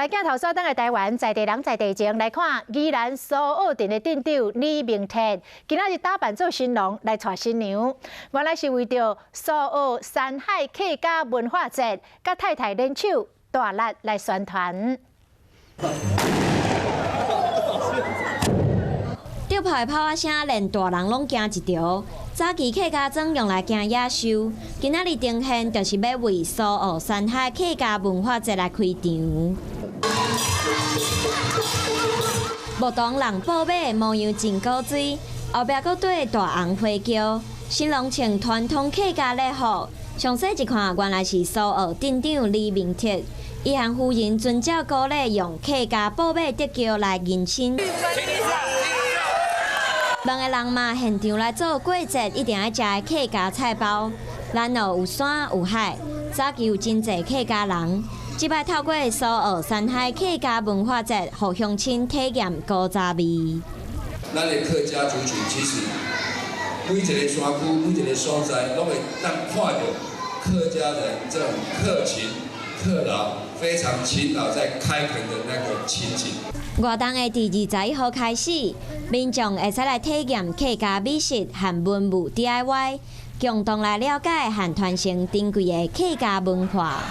来镜头所等的台湾在地人在地情来看，宜兰苏澳镇的镇长李明泰，今仔日打扮做新郎来娶新娘，原来是为着苏澳山海客家文化节，甲太太联手大力来宣传。吊炮的炮仔声，连大人拢惊一条。早期客家庄用来惊野兽，今仔日呈现就是要为苏澳山海客家文化节来开场。牧童人报马模样真古锥，后壁阁缀大红花轿，新郎穿传统客家礼服。详细一看，原来是苏澳镇长李明泰，伊和夫人遵照古礼，用客家报马德轿来迎亲。问个人嘛，现场来做过节一定要食的客家菜包。咱澳有山有海，早期有真侪客家人。即摆透过苏澳山海客家文化节，互乡亲体验古早味。咱的客家族群其实每一个山区、每一个所在，拢会当看到客家人这种客勤、客劳、非常勤劳在开垦的那个情景。活动的第21号开始，民众会使来体验客家美食和文物 DIY， 共同来了解和传承珍贵的客家文化。